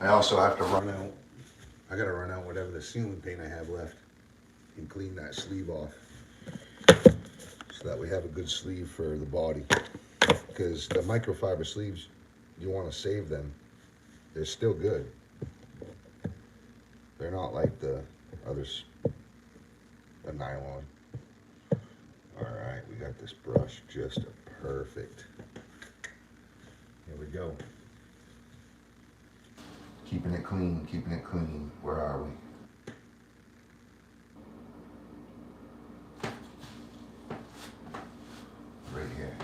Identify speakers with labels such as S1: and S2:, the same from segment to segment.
S1: I also have to run out. I gotta run out whatever the ceiling paint I have left and clean that sleeve off so that we have a good sleeve for the body. Because the microfiber sleeves, you want to save them. They're still good. They're not like the others, the nylon. All right, we got this brush just perfect. Here we go. Keeping it clean, keeping it clean. Where are we? Right here.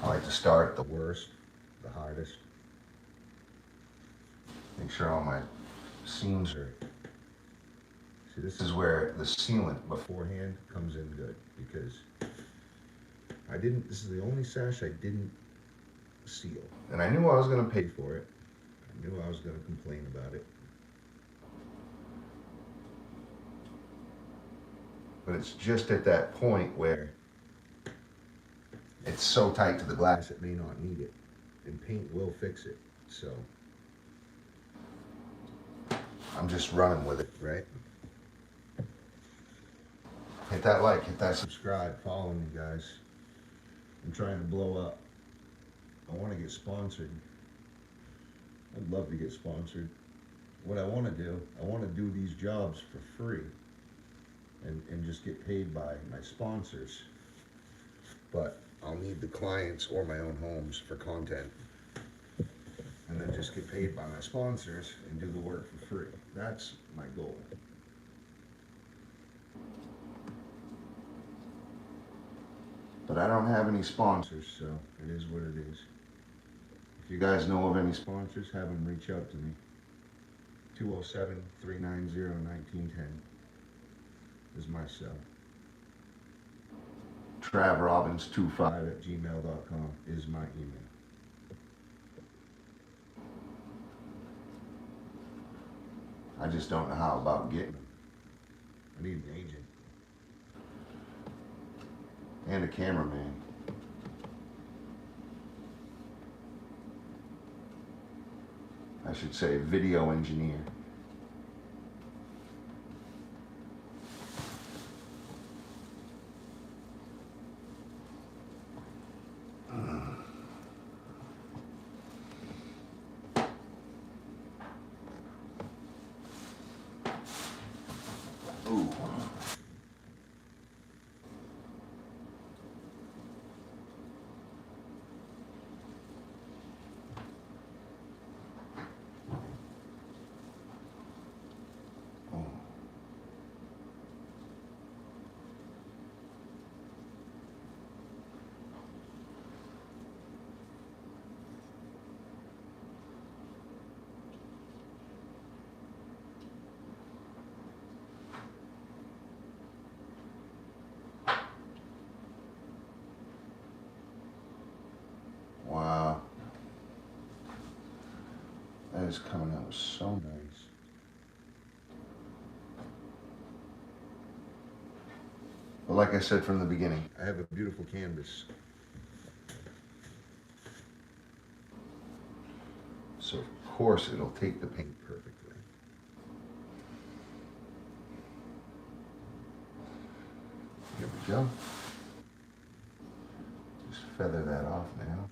S1: I like to start the worst, the hardest. Make sure all my seams are. See, this is where the sealant beforehand comes in good because this is the only sash I didn't seal. And I knew I was going to pay for it. I knew I was going to complain about it. But it's just at that point where it's so tight to the glass it may not need it. And paint will fix it. So I'm just running with it, right? Hit that like, hit that subscribe, follow me, guys. I'm trying to blow up. I want to get sponsored. I'd love to get sponsored. What I want to do, I want to do these jobs for free and just get paid by my sponsors. But I'll need the clients or my own homes for content. And then just get paid by my sponsors and do the work for free. That's my goal. But I don't have any sponsors, so it is what it is. If you guys know of any sponsors, have them reach out to me. 207-390-1910 is my cell. TravRobbins25@gmail.com is my email. I just don't know how about getting them. I need an agent. And a cameraman. I should say video engineer. Ooh. Wow. That is coming out so nice. But like I said from the beginning, I have a beautiful canvas. So of course it'll take the paint perfectly. Here we go. Just feather that off now.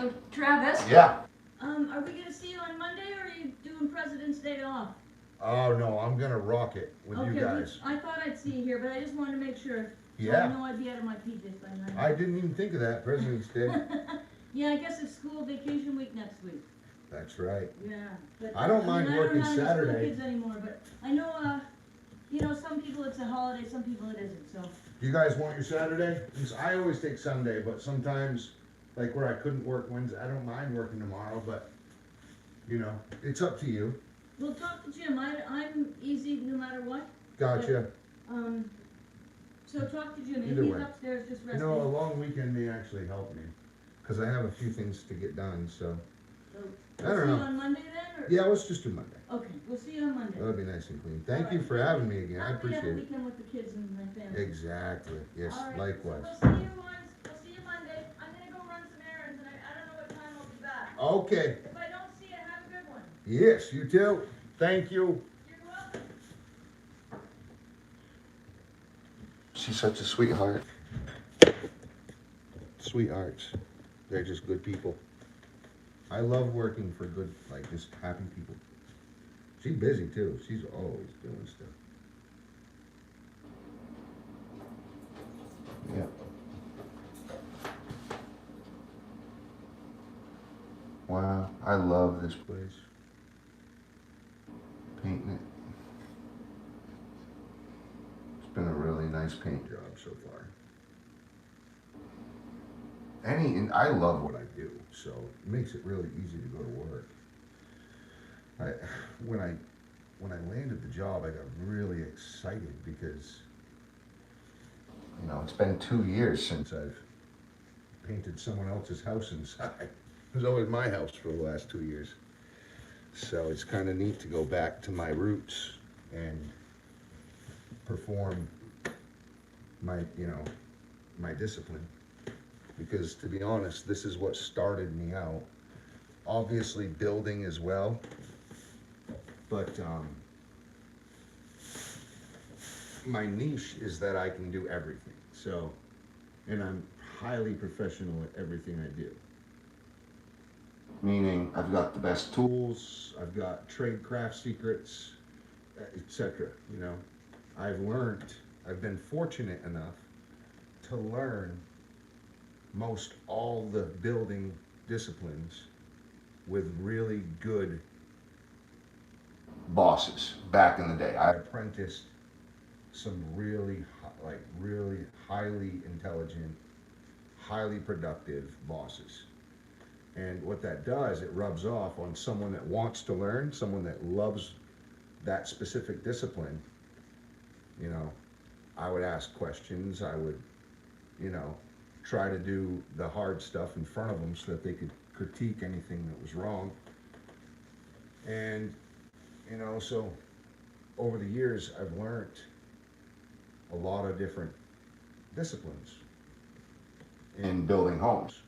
S2: So Travis,
S1: Yeah.
S2: are we gonna see you on Monday, or are you doing President's Day off?
S1: Oh, no, I'm gonna rock it with you
S2: Okay,
S1: guys.
S2: I thought I'd see you here, but I just wanted to make sure. So I
S1: Yeah.
S2: know I'd be out of my PJs by then.
S1: I didn't even think of that, President's Day.
S2: Yeah, I guess it's school vacation week next week.
S1: That's right.
S2: Yeah, but
S1: I don't mind working
S2: I don't have any school
S1: Saturday.
S2: kids anymore, but I know, you know, some people it's a holiday, some people it isn't, so.
S1: Do you guys want your Saturday? 'Cause I always take Sunday, but sometimes, like where I couldn't work Wednesday, I don't mind working tomorrow, but, you know, it's up to you.
S2: Well, talk to Jim, I'm easy no matter what.
S1: Gotcha.
S2: So talk to Jim,
S1: Either
S2: he's
S1: way.
S2: upstairs just
S1: You
S2: resting.
S1: know, a long weekend may actually help me, because I have a few things to get done, so.
S2: So,
S1: I don't
S2: we'll see
S1: know.
S2: you on Monday then, or?
S1: Yeah, let's just do Monday.
S2: Okay, we'll see you on Monday.
S1: That'll be nice and clean. Thank you
S2: Alright.
S1: for having me again, I
S2: Happy to have a
S1: appreciate it.
S2: weekend with the kids and my family.
S1: Exactly, yes,
S2: All right,
S1: likewise.
S2: So we'll see you Monday. I'm gonna go run some errands, and I don't know what time I'll be back.
S1: Okay,
S2: If I don't see you, have a good one.
S1: yes, you too. Thank you.
S2: You're welcome.
S1: She's such a sweetheart. Sweethearts. They're just good people. I love working for good, like, just happy people. She's busy too. She's always doing stuff. Yeah. Wow, I love this place. Painting it. It's been a really nice paint job so far. And I love what I do, so it makes it really easy to go to work. When I landed the job, I got really excited because, you know, it's been 2 years since I've painted someone else's house inside. It was always my house for the last 2 years. So it's kind of neat to go back to my roots and perform my, you know, my discipline. Because to be honest, this is what started me out. Obviously building as well, but my niche is that I can do everything. So, and I'm highly professional at everything I do. Meaning I've got the best tools, I've got trade craft secrets, etc. You know, I've been fortunate enough to learn most all the building disciplines with really good bosses back in the day. I apprenticed some really highly intelligent, highly productive bosses. And what that does, it rubs off on someone that wants to learn, someone that loves that specific discipline. You know, I would ask questions, I would, you know, try to do the hard stuff in front of them so that they could critique anything that was wrong. And, you know, so over the years, I've learned a lot of different disciplines in building homes.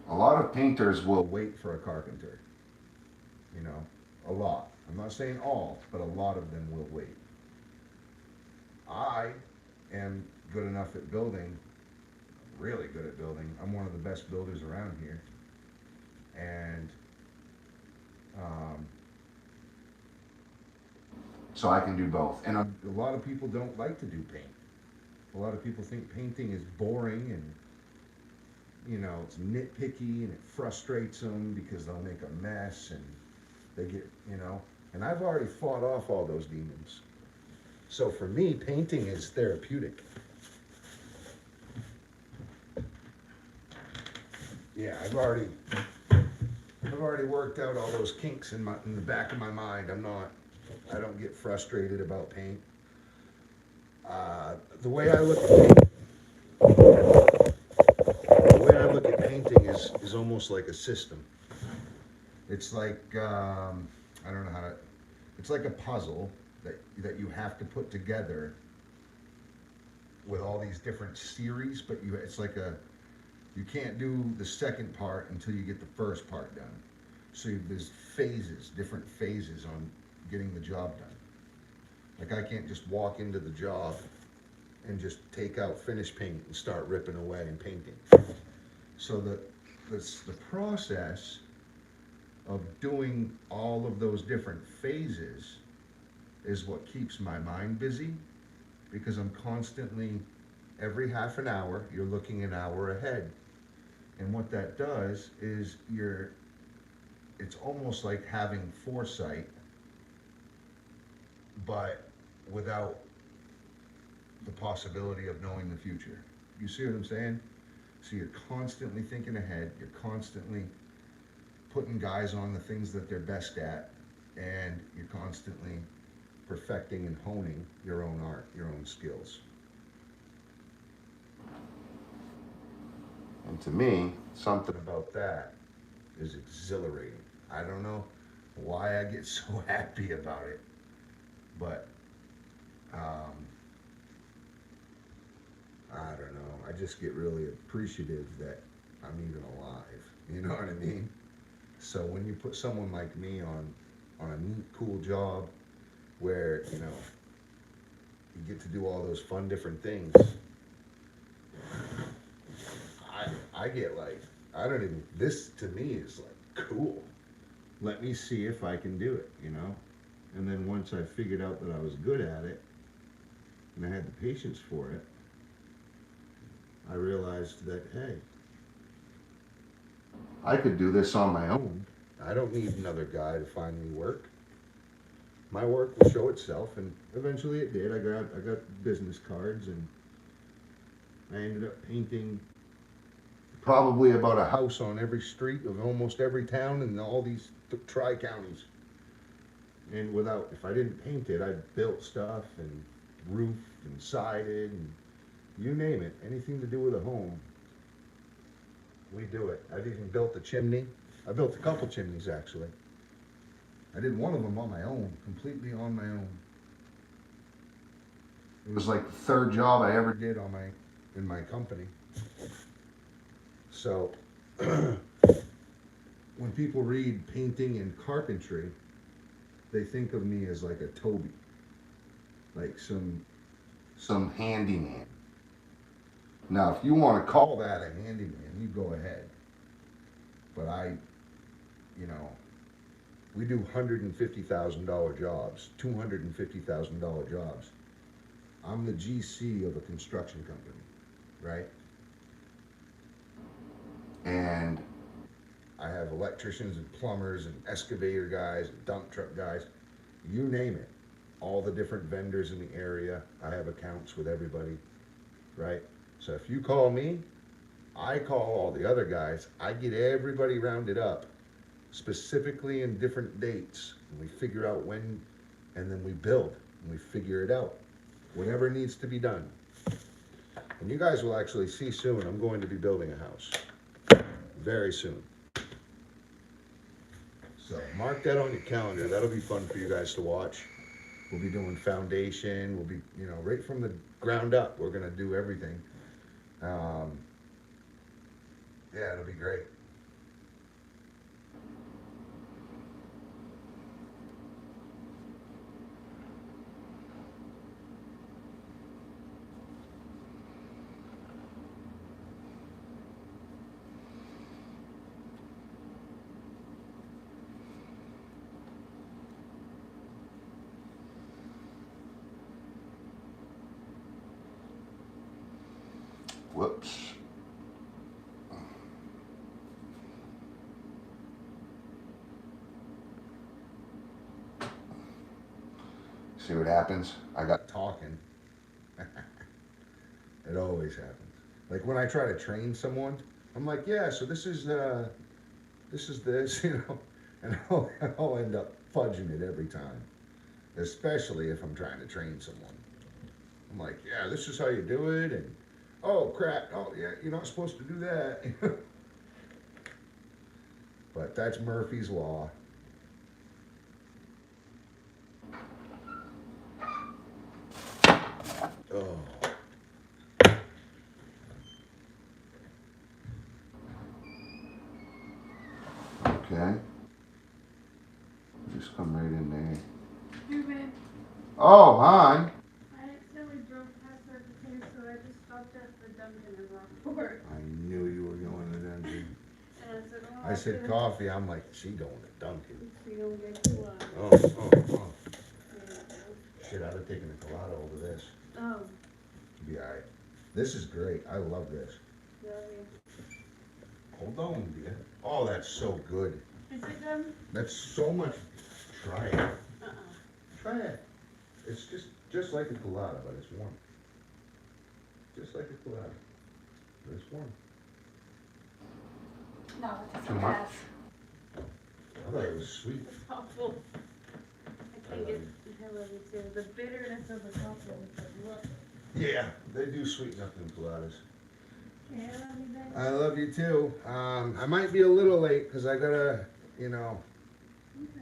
S1: A lot of painters will wait for a carpenter, you know, a lot. I'm not saying all, but a lot of them will wait. I am good enough at building, really good at building. I'm one of the best builders around here. And so I can do both. And a lot of people don't like to do paint. A lot of people think painting is boring and, you know, it's nitpicky and it frustrates them because they'll make a mess and they get, you know, and I've already fought off all those demons. So for me, painting is therapeutic. Yeah, I've already worked out all those kinks in the back of my mind. I don't get frustrated about paint. The way I look at painting is almost like a system. It's like I don't know how to. It's like a puzzle that you have to put together with all these different series, but it's like you can't do the second part until you get the first part done. So there's different phases on getting the job done. Like I can't just walk into the job and just take out finish paint and start ripping away and painting. So the process of doing all of those different phases is what keeps my mind busy, because I'm constantly, every half an hour, you're looking an hour ahead. And what that does is it's almost like having foresight, but without the possibility of knowing the future. You see what I'm saying? So you're constantly thinking ahead, you're constantly putting guys on the things that they're best at, and you're constantly perfecting and honing your own art, your own skills. And to me, something about that is exhilarating. I don't know why I get so happy about it, but I don't know. I just get really appreciative that I'm even alive. You know what I mean? So when you put someone like me on a neat, cool job where, you know, you get to do all those fun different things, I get like, I don't even, this to me is like cool. Let me see if I can do it, you know? And then once I figured out that I was good at it and I had the patience for it, I realized that, hey, I could do this on my own. I don't need another guy to find me work. My work will show itself, and eventually it did. I got business cards, and I ended up painting probably about a house on every street of almost every town in all these tri-counties. And if I didn't paint it, I built stuff and roofed and sided and you name it, anything to do with a home, we do it. I've even built a chimney. I built a couple chimneys actually. I did one of them on my own, completely on my own. It was like the third job I ever did in my company. So when people read painting and carpentry, they think of me as like a Toby, like some handyman. Now, if you want to call that a handyman, you go ahead. But we do $150,000 jobs, $250,000 jobs. I'm the GC of a construction company, right? And I have electricians and plumbers and excavator guys and dump truck guys, you name it. All the different vendors in the area, I have accounts with everybody, right? So if you call me, I call all the other guys. I get everybody rounded up, specifically in different dates. And we figure out when, and then we build, and we figure it out. Whatever needs to be done. And you guys will actually see soon, I'm going to be building a house. Very soon. So mark that on your calendar. That'll be fun for you guys to watch. We'll be doing foundation. We'll be, right from the ground up. We're going to do everything. Yeah, it'll be great. Whoops. See what happens? I got talking. It always happens. Like when I try to train someone, I'm like, yeah, so this is this, and I'll end up fudging it every time. Especially if I'm trying to train someone. I'm like, yeah, this is how you do it, and oh crap, oh yeah, you're not supposed to do that. But that's Murphy's Law. Oh. Okay. Just come right in there.
S2: Hey, babe.
S1: Oh, hi.
S2: I accidentally broke the password to
S1: I said coffee, I'm like, she going to Dunkin'.
S3: You don't get too loud.
S1: Oh. Shit, I'd have taken a colada over this.
S3: Oh,
S1: Be alright. This is great. I love this.
S3: really?
S1: Hold on, dear. Oh, that's so good.
S3: Is it good?
S1: That's so much. Try it.
S3: Uh-uh.
S1: Try it. It's just like a colada, but it's warm. Just like a colada, but it's warm.
S3: No, it
S1: Too
S3: doesn't
S1: much?
S3: pass.
S1: I thought it was sweet.
S3: It's awful. I think I love you too. The bitterness of the coffee with the look.
S1: Yeah, they do sweeten up them coladas.
S3: Yeah, I love you, baby.
S1: I love you too. I might be a little late because I gotta,
S3: Okay.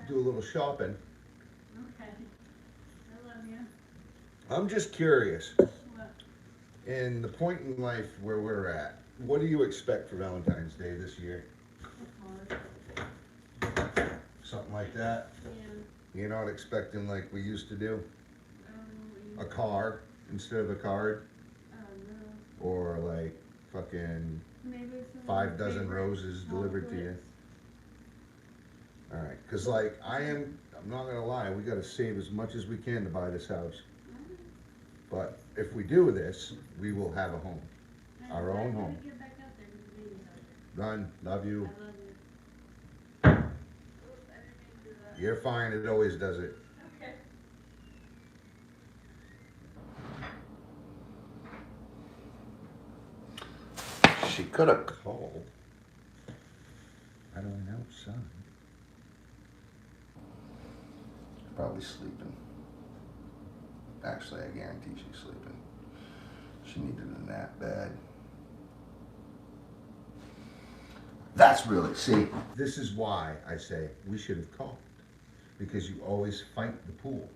S1: do a little shopping.
S3: Okay. I love you.
S1: I'm just curious,
S3: What?
S1: in the point in life where we're at, what do you expect for Valentine's Day this year? Something like that?
S3: Yeah.
S1: You're not expecting like we used to do? A
S3: Um,
S1: car instead of a card?
S3: no.
S1: Or like fucking
S3: Maybe some
S1: 5 dozen
S3: favorite
S1: roses delivered to you?
S3: chocolates.
S1: Alright, cause like I'm not gonna lie, we gotta save as much as we can to buy this house. But if we do this, we will have a home. Our own home.
S3: Get back out there because the baby's out there.
S1: Done, love you.
S3: I love you. Oops, I didn't mean to do that.
S1: You're fine, it always does it.
S2: Okay.
S1: She could have called. I don't know, son. Probably sleeping. Actually, I guarantee she's sleeping. She needed a nap bad. That's really, see, this is why I say we should have called. Because you always fight the pool.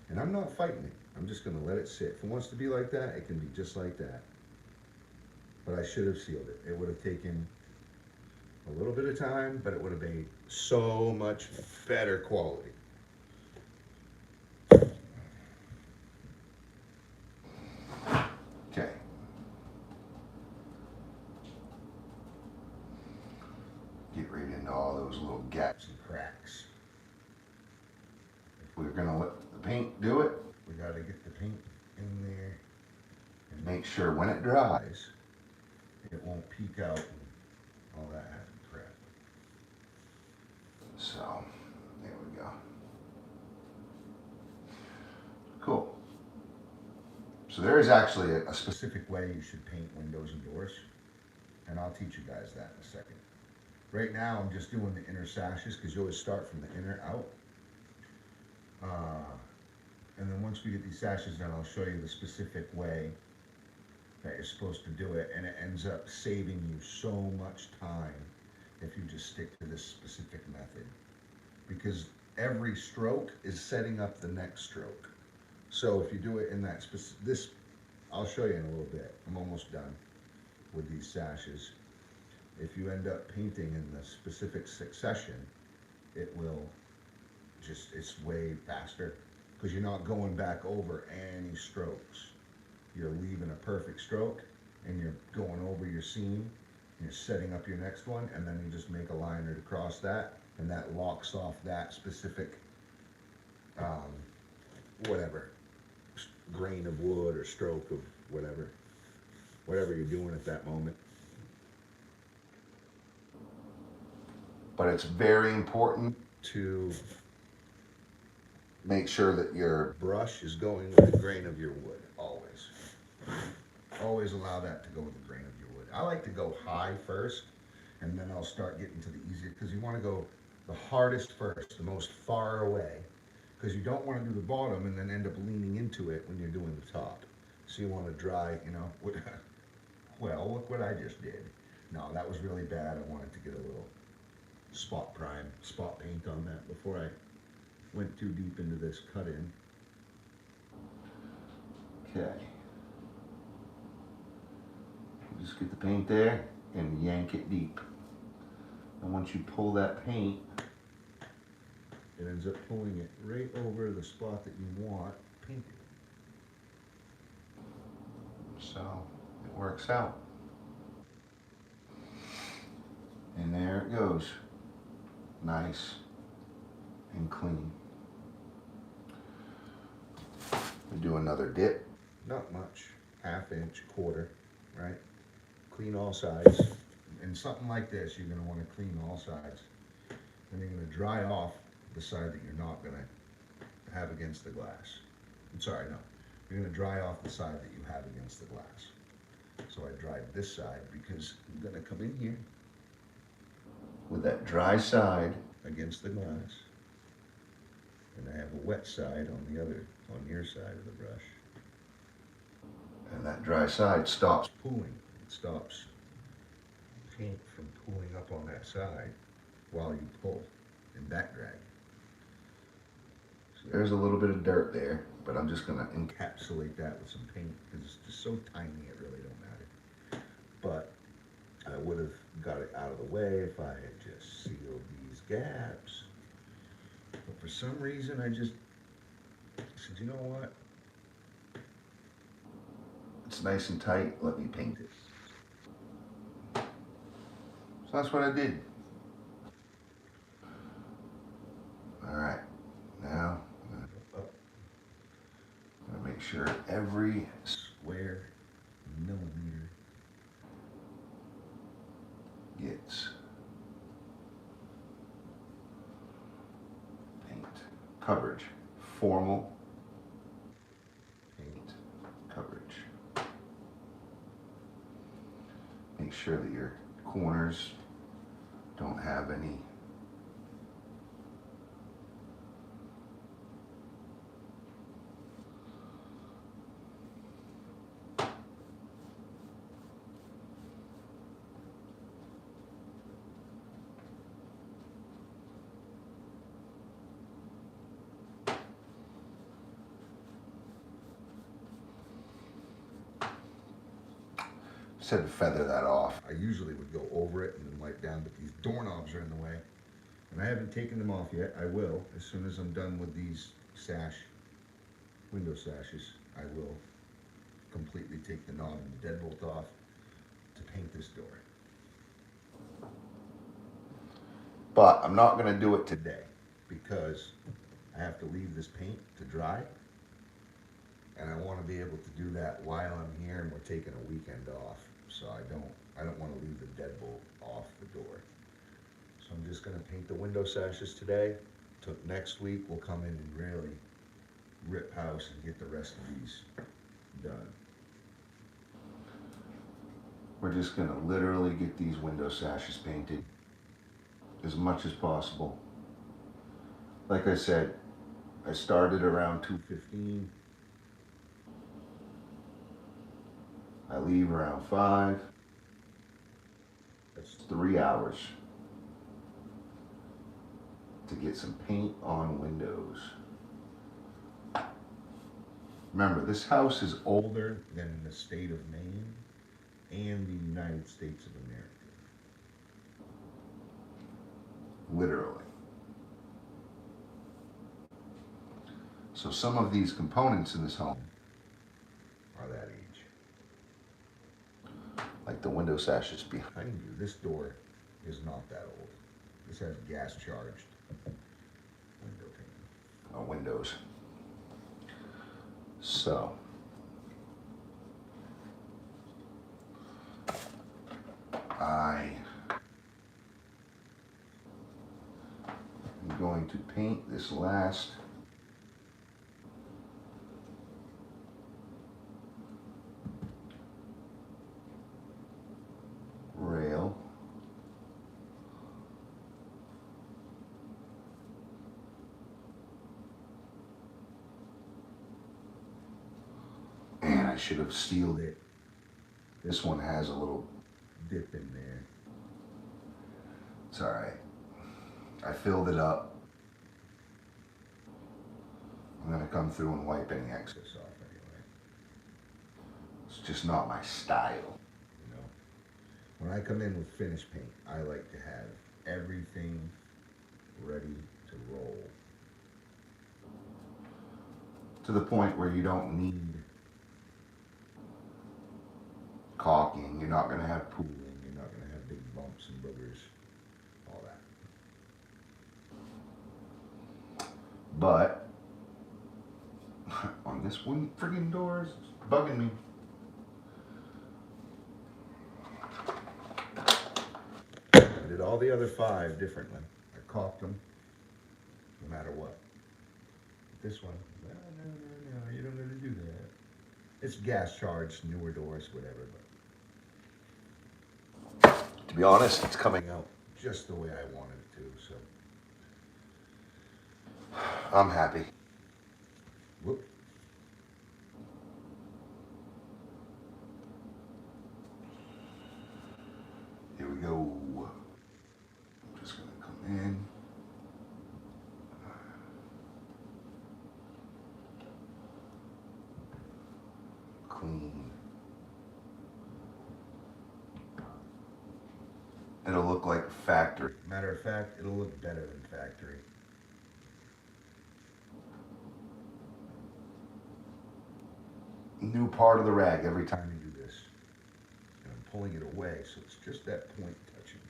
S1: And I'm not fighting it. I'm just gonna let it sit. If it wants to be like that, it can be just like that. But I should have sealed it. It would have taken a little bit of time, but it would have made so much better quality. Okay. Get right into all those little gaps and cracks. If we're gonna let the paint do it, we gotta get the paint in there and make sure when it dries, it won't peek out and all that happy crap. So, there we go. Cool. So there is actually a specific way you should paint windows and doors, and I'll teach you guys that in a second. Right now, I'm just doing the inner sashes because you always start from the inner out. And then once we get these sashes done, I'll show you the specific way that you're supposed to do it, and it ends up saving you so much time if you just stick to this specific method. Because every stroke is setting up the next stroke. So if you do it in that I'll show you in a little bit. I'm almost done with these sashes. If you end up painting in the specific succession, it will it's way faster because you're not going back over any strokes. You're leaving a perfect stroke and you're going over your seam and you're setting up your next one, and then you just make a liner to cross that, and that locks off that specific whatever grain of wood or stroke of whatever you're doing at that moment. But it's very important to make sure that your brush is going with the grain of your wood, always. Always allow that to go with the grain of your wood. I like to go high first, and then I'll start getting to the easier, because you want to go the hardest first, the most far away, because you don't want to do the bottom and then end up leaning into it when you're doing the top. So you want to dry, well, look what I just did. No, that was really bad. I wanted to get a little spot paint on that before I went too deep into this cut in. Okay. Just get the paint there and yank it deep. And once you pull that paint, it ends up pulling it right over the spot that you want painted. So it works out. And there it goes. Nice and clean. We do another dip. Not much. Half inch, quarter, right? Clean all sides. And something like this, you're going to want to clean all sides. And you're going to dry off the side that you're not going to have against the glass. I'm sorry, no. You're going to dry off the side that you have against the glass. So I dried this side because I'm going to come in here with that dry side against the glass. And I have a wet side on the other, on your side of the brush. And that dry side stops pooling. It stops paint from pooling up on that side while you pull and back drag. So there's a little bit of dirt there, but I'm just gonna encapsulate that with some paint because it's just so tiny it really don't matter. But I would have got it out of the way if I had just sealed these gaps. But for some reason I just said, you know what? It's nice and tight, let me paint it. So that's what I did. All right, now I'm gonna go up. I'm gonna make sure every square millimeter gets paint coverage, formal paint coverage. Make sure that your corners don't have any said to feather that off. I usually would go over it and then wipe down, but these doorknobs are in the way. And I haven't taken them off yet. I will. As soon as I'm done with these window sashes, I will completely take the knob and the deadbolt off to paint this door. But I'm not gonna do it today because I have to leave this paint to dry. And I want to be able to do that while I'm here and we're taking a weekend off. So I don't want to leave the deadbolt off the door. So I'm just going to paint the window sashes today. Next week we'll come in and really rip house and get the rest of these done. We're just going to literally get these window sashes painted as much as possible. Like I said, I started around 2:15. I leave around 5. That's 3 hours to get some paint on windows. Remember, this house is older than the state of Maine and the United States of America. Literally. So some of these components in this home are that age. Like the window sashes behind you. This door is not that old. This has gas charged windows. So I am going to paint this last rail. And I should have sealed it. This one has a little dip in there. It's all right. I filled it up. I'm gonna come through and wipe any excess off anyway. It's just not my style, you know. When I come in with finished paint, I like to have everything ready to roll. To the point where you don't need caulking, you're not gonna have pooling, you're not gonna have big bumps and boogers. But on this one friggin' door, it's bugging me. I did all the other 5 differently. I caulked them no matter what. This one, no, you don't have to do that. It's gas charged, newer doors, whatever. But to be honest, it's coming out just the way I wanted it to, so I'm happy. Whoop. Here we go. I'm just gonna come in. Clean. It'll look like factory. Matter of fact, it'll look better than factory. New part of the rag every time you do this. And I'm pulling it away, so it's just that point touching.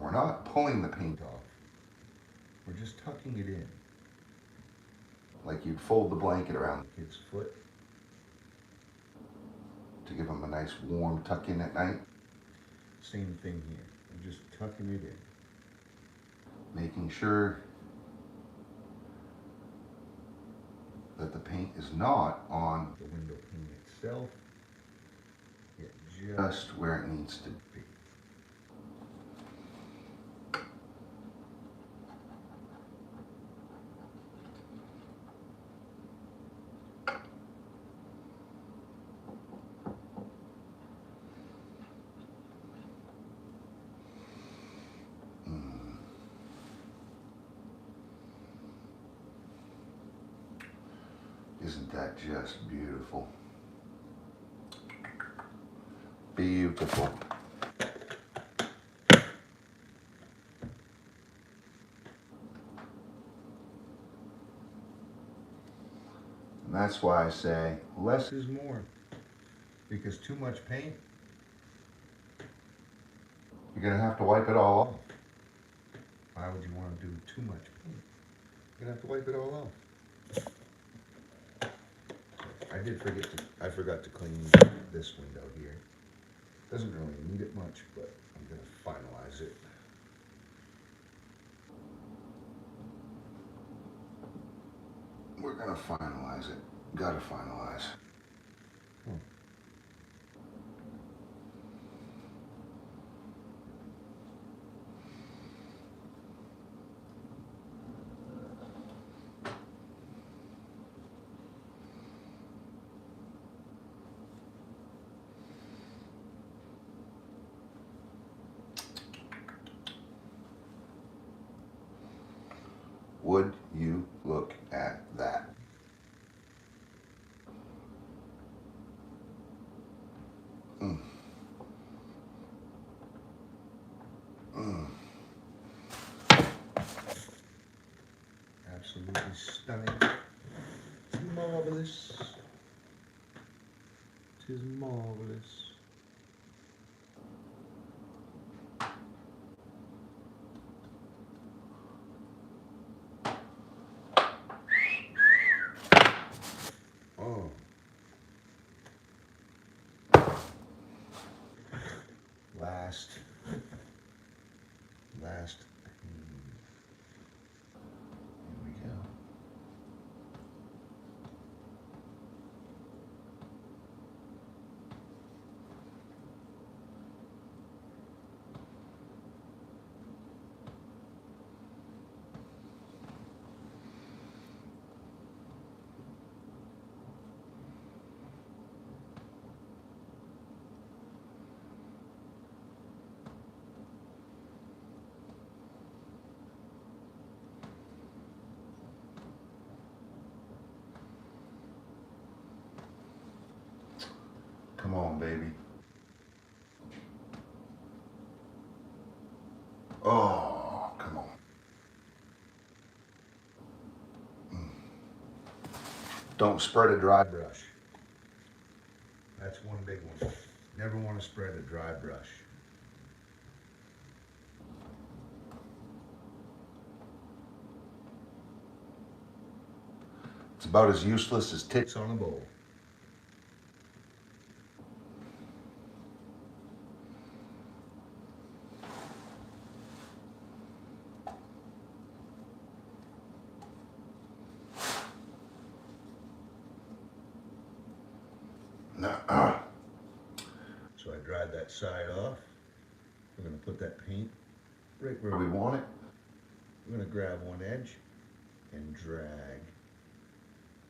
S1: We're not pulling the paint off. We're just tucking it in. Like you'd fold the blanket around the kid's foot to give him a nice warm tuck in at night. Same thing here. I'm just tucking it in. Making sure that the paint is not on the window pane itself, yet just where it needs to be. Isn't that just beautiful? Beautiful. And that's why I say less is more. Because too much paint, you're gonna have to wipe it all off. Why would you want to do too much paint? You're gonna have to wipe it all off. I forgot to clean this window here. Doesn't really need it much, but I'm gonna finalize it. We're gonna finalize it. Gotta finalize. Would you look at that? Mm. Mm. Absolutely stunning. Marvelous. Tis marvelous. Oh. Last. Here we go. Come on, baby. Oh, come on. Don't spread a dry brush. That's one big one. Never want to spread a dry brush. It's about as useless as tits on a bowl. So I dried that side off. We're gonna put that paint right where we want it. We're gonna grab one edge and drag.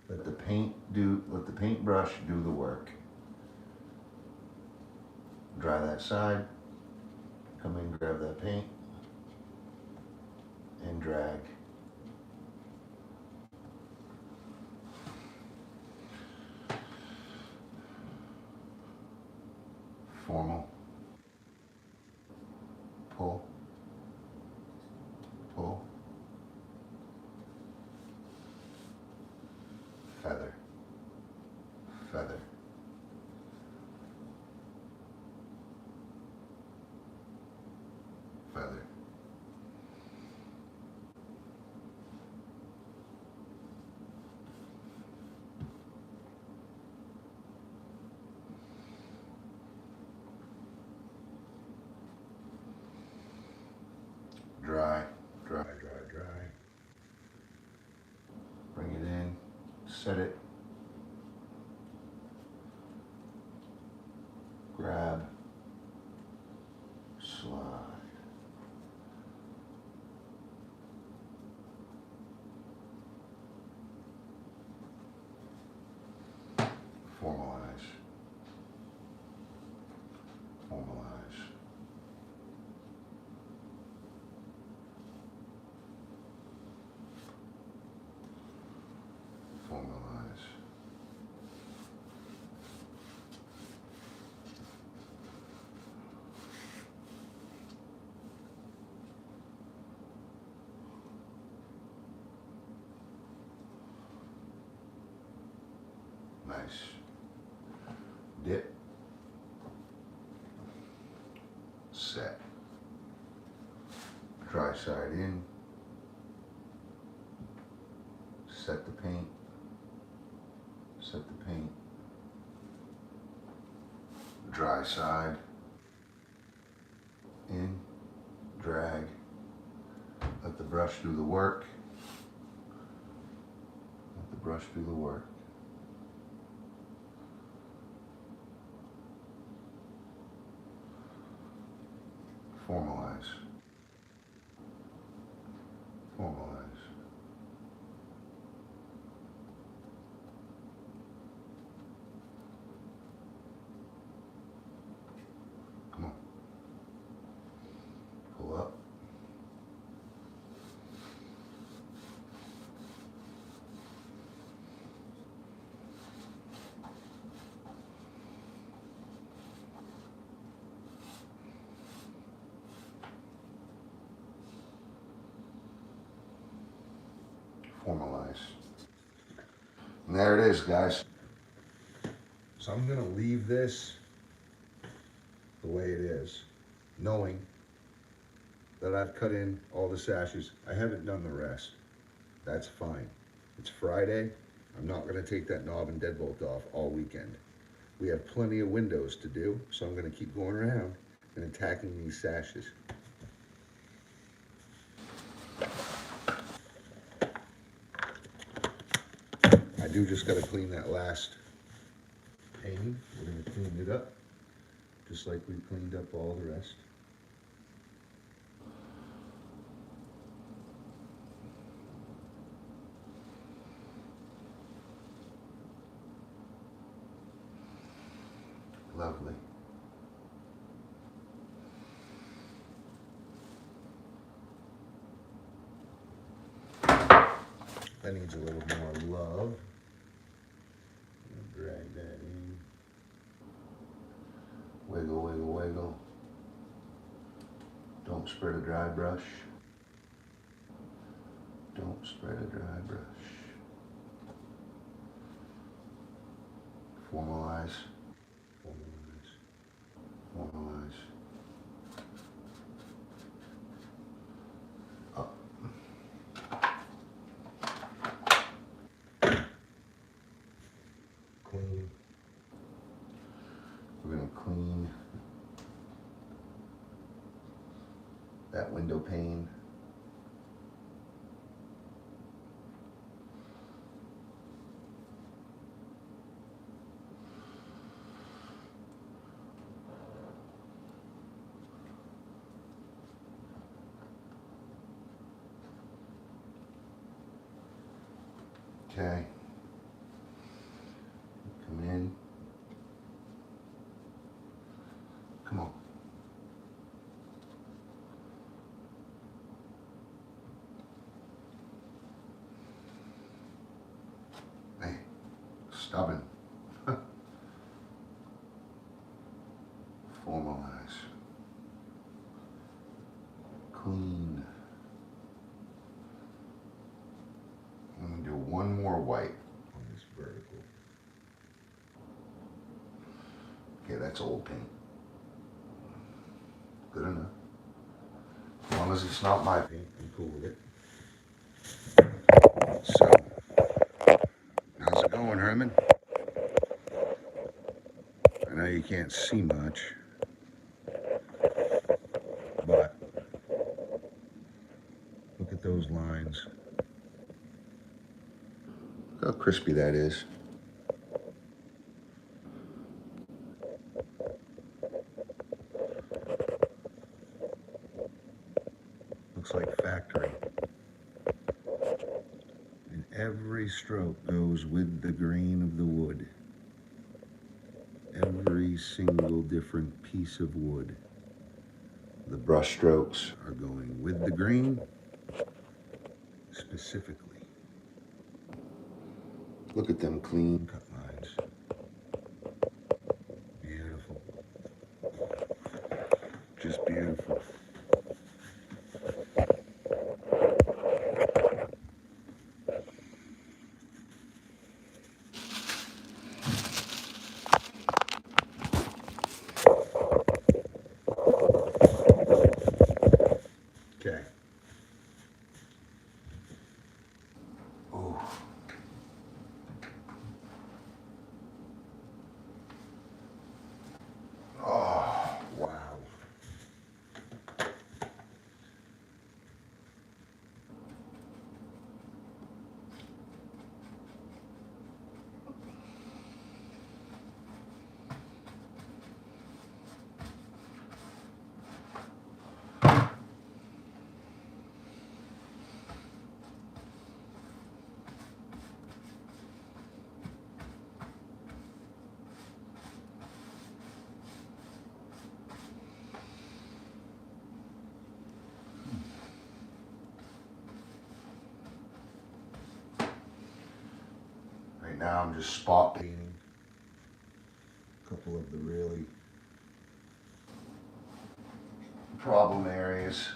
S1: Let the paintbrush do the work. Dry that side. Come in, grab that paint, and drag. Formal. Pull. Pull. Feather. Feather. Feather. Dry, dry, dry, dry. Bring it in, set it. Grab, slide. Formalize. Formalize. Formalize. Nice. Dip. Set. Dry side in. Set the paint. Set the paint. Dry side. In. Drag. Let the brush do the work. Let the brush do the work. Formalize. Formalize. Come on. Pull up. Formalize. And there it is, guys. So I'm gonna leave this the way it is, knowing that I've cut in all the sashes. I haven't done the rest. That's fine. It's Friday. I'm not gonna take that knob and deadbolt off all weekend. We have plenty of windows to do, so I'm gonna keep going around and attacking these sashes. I do just gotta clean that last painting. We're gonna clean it up, just like we cleaned up all the rest. Lovely. That needs a little more love. Drag that in. Wiggle, wiggle, wiggle. Don't spread a dry brush. Don't spread a dry brush. Formalize. Formalize. Formalize. Up. that window pane. Okay. Come in. Come on. Hey, stubborn. Formalize. Clean. I'm gonna do one more white on this vertical. Okay, that's old paint. Good enough. As long as it's not my paint, I'm cool with it. So, how's it going, Herman? I know you can't see much, but look at those lines. Look how crispy that is. Looks like factory. And every stroke goes with the grain of the wood. Every single different piece of wood. The brush strokes are going with the grain specifically. Look at them clean cut lines. Beautiful. Just beautiful. Okay. Oh. Oh, wow. Right now I'm just spot painting a couple of the really problem areas.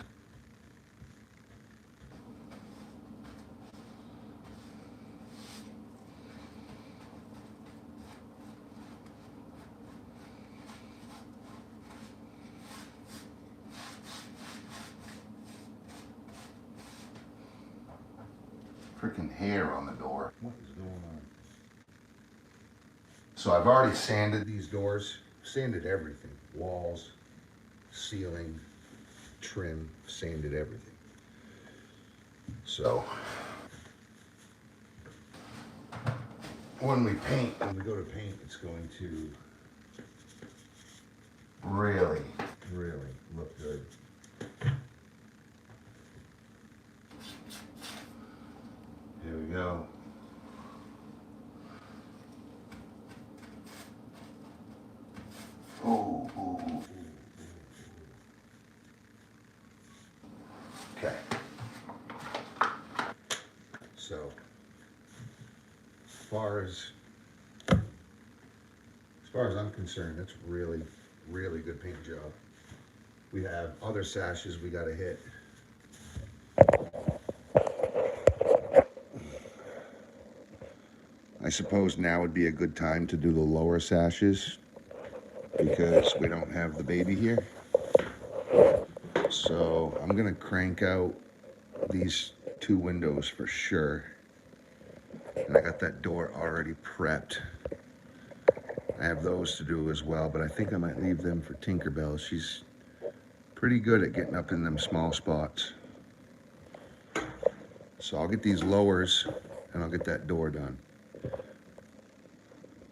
S1: Freaking hair on the door. What is going on? So I've already sanded these doors, sanded everything. Walls, ceiling, trim, sanded everything. So when we go to paint, it's going to really, really look good. Here we go. Ooh, ooh, ooh, ooh. Okay. So, as far as I'm concerned, that's really, really good paint job. We have other sashes we gotta hit. I suppose now would be a good time to do the lower sashes because we don't have the baby here. So I'm gonna crank out these two windows for sure. And I got that door already prepped. I have those to do as well, but I think I might leave them for Tinkerbell. She's Pretty good at getting up in them small spots. So I'll get these lowers and I'll get that door done.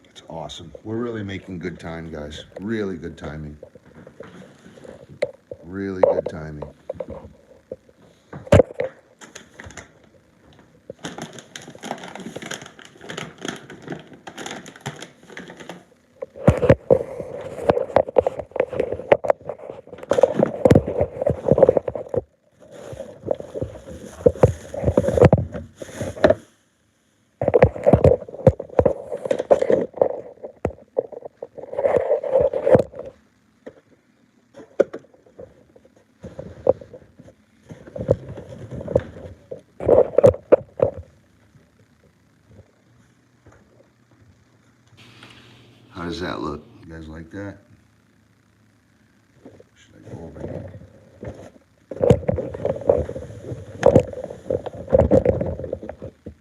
S1: It's awesome. We're really making good time, guys. Really good timing. Really good timing. How does that look? You guys like that? Should I go over here?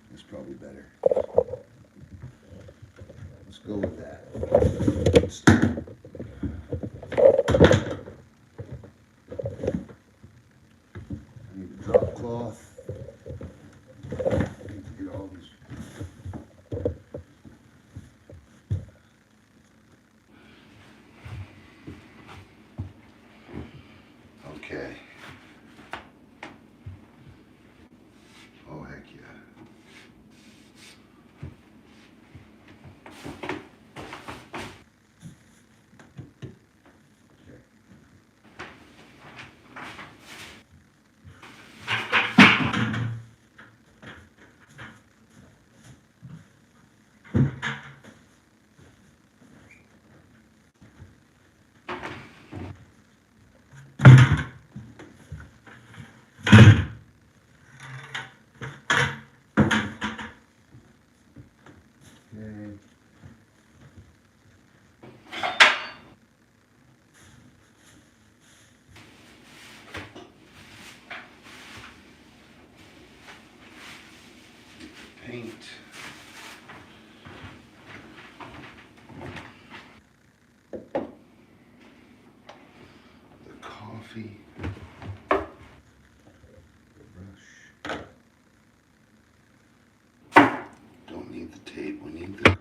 S1: That's probably better. Let's go with that. I need a drop cloth. I need to get all these. Okay. Oh, heck yeah. Okay. Okay. Paint. The coffee. The brush. Don't need the tape, we need the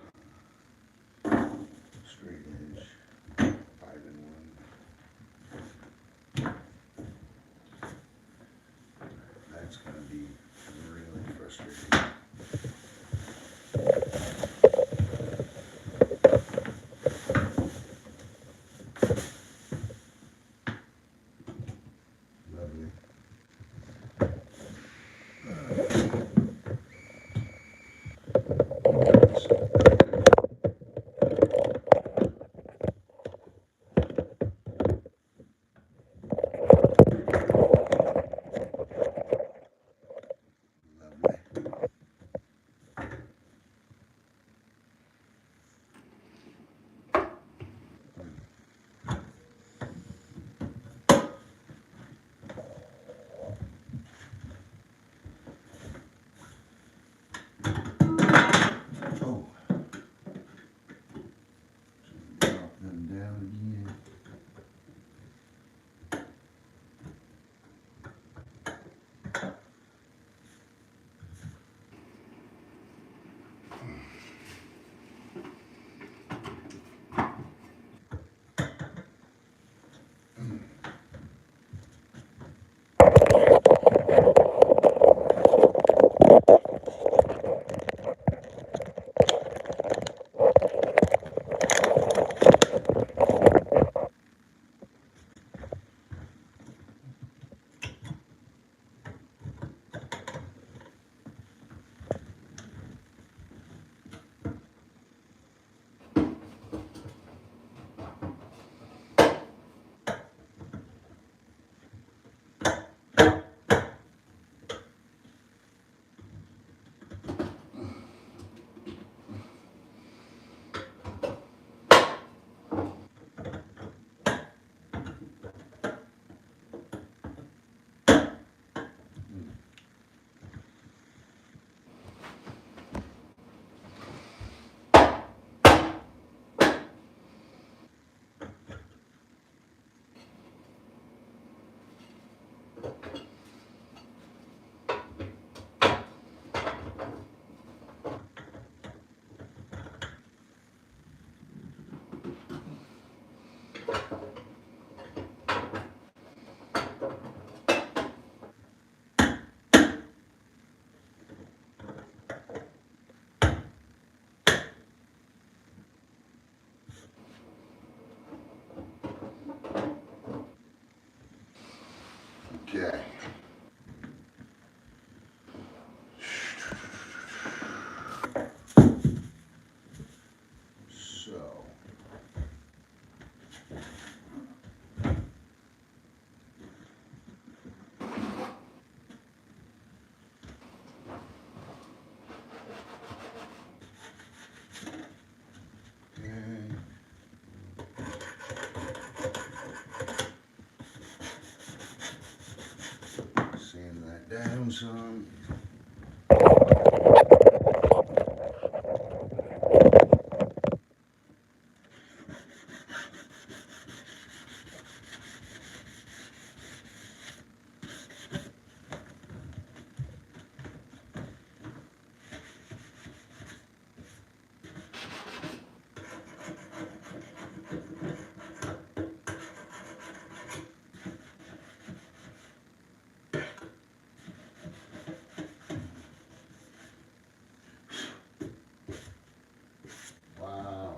S1: straight edge. 5-in-1. That's gonna be really frustrating. some. Wow.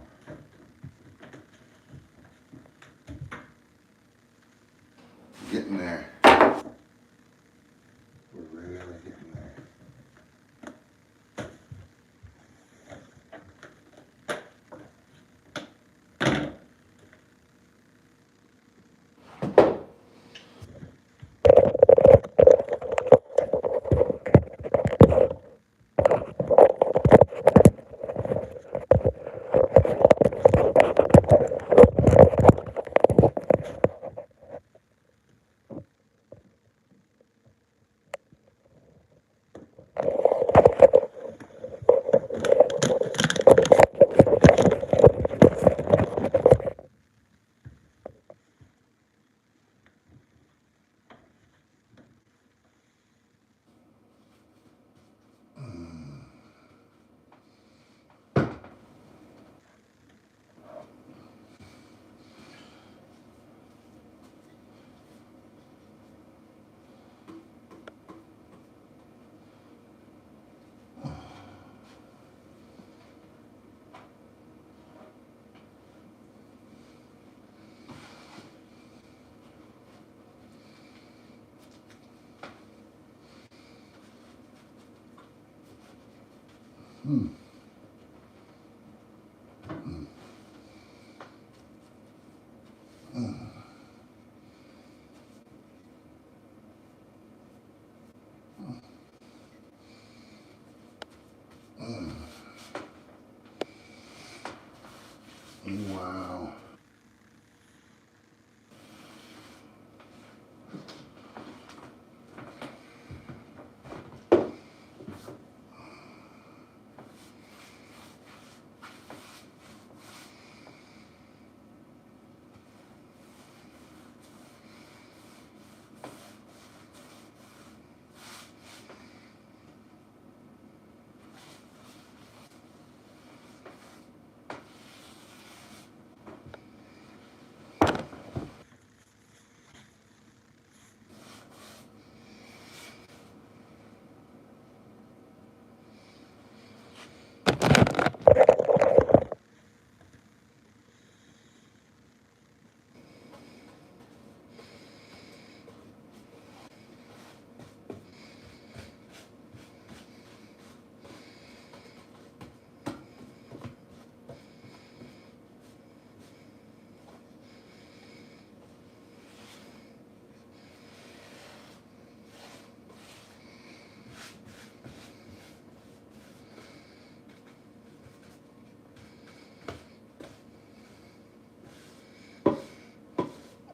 S1: Getting there. We're really getting there. Wow.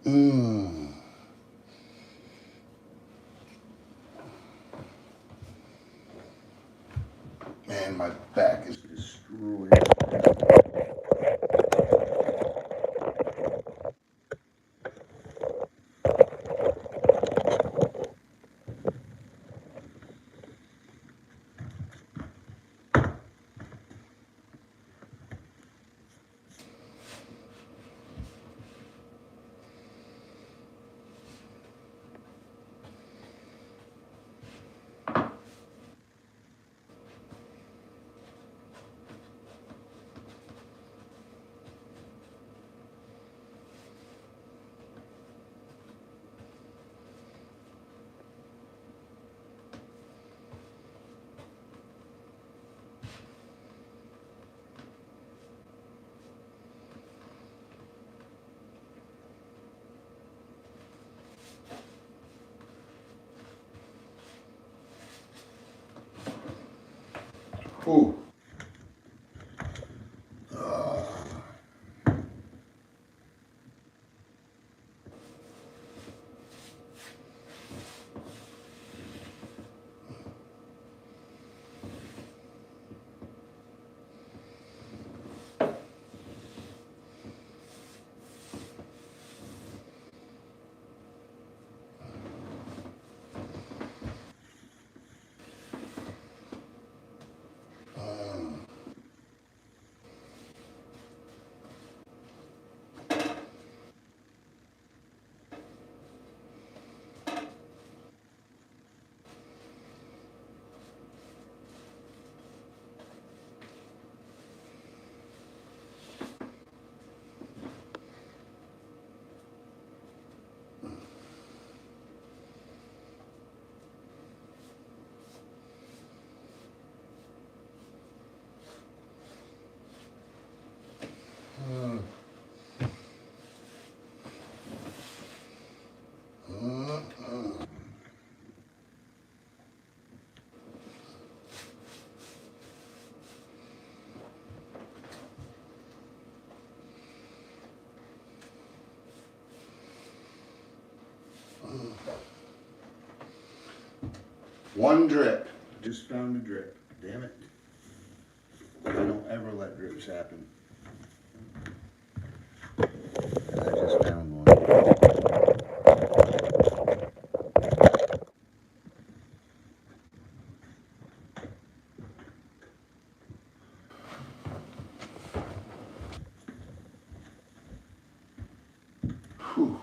S1: Mmm. Man, my back is destroyed. Ooh. One drip. Just found a drip. Damn it. I don't ever let drips happen. I just found one. Whew.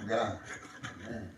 S1: God. Man.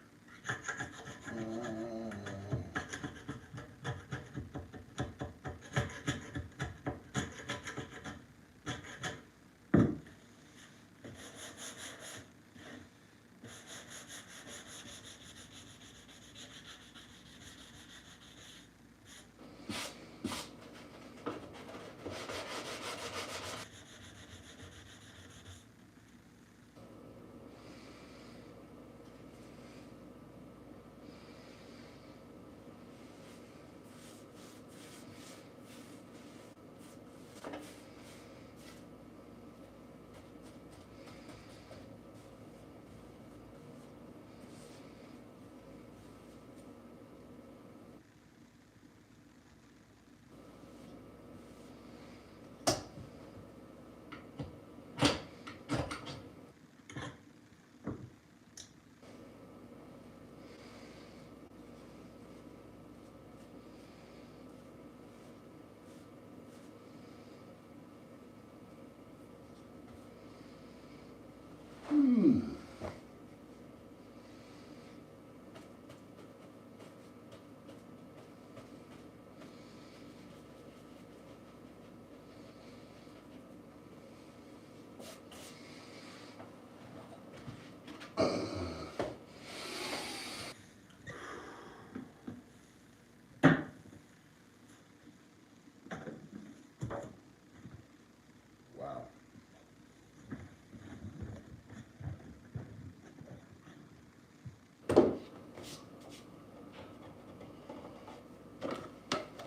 S1: Wow.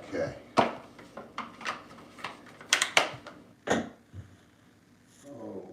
S1: Okay. Oh.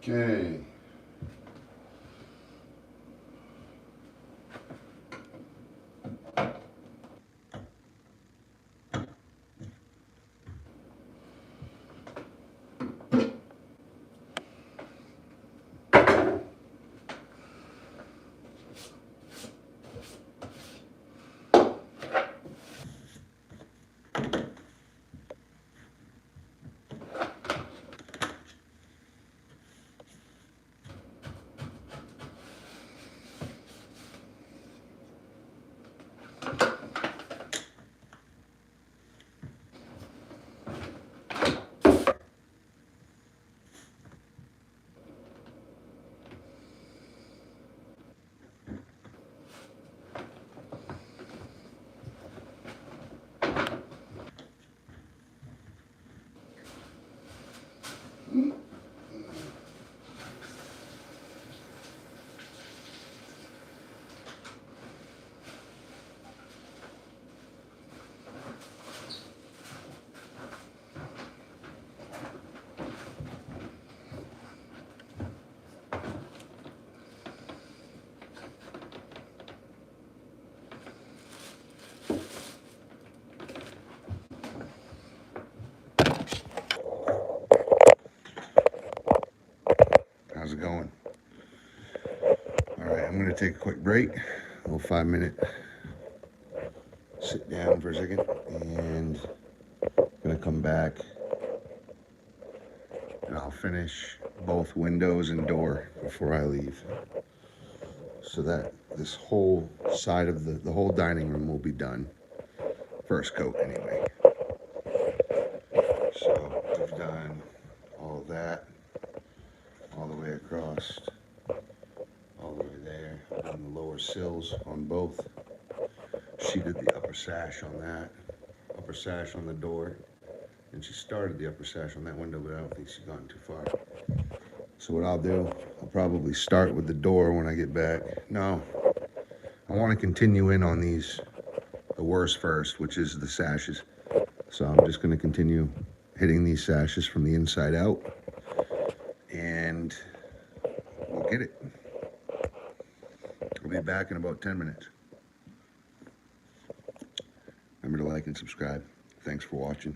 S1: Okay. How's it going? All right, I'm gonna take a quick break, a little 5-minute sit down for a second, and I'm gonna come back and I'll finish both windows and door before I leave. So that this whole side of the whole dining room will be done. First coat anyway. So we've done all of that, all the way across, all the way there. Done the lower sills on both. She did the upper sash on that, upper sash on the door. And she started the upper sash on that window, but I don't think she's gone too far. So what I'll do, I'll probably start with the door when I get back. No, I want to continue in on these, the worst first, which is the sashes. So I'm just going to continue hitting these sashes from the inside out, and we'll get it. I'll be back in about 10 minutes. Remember to like and subscribe. Thanks for watching.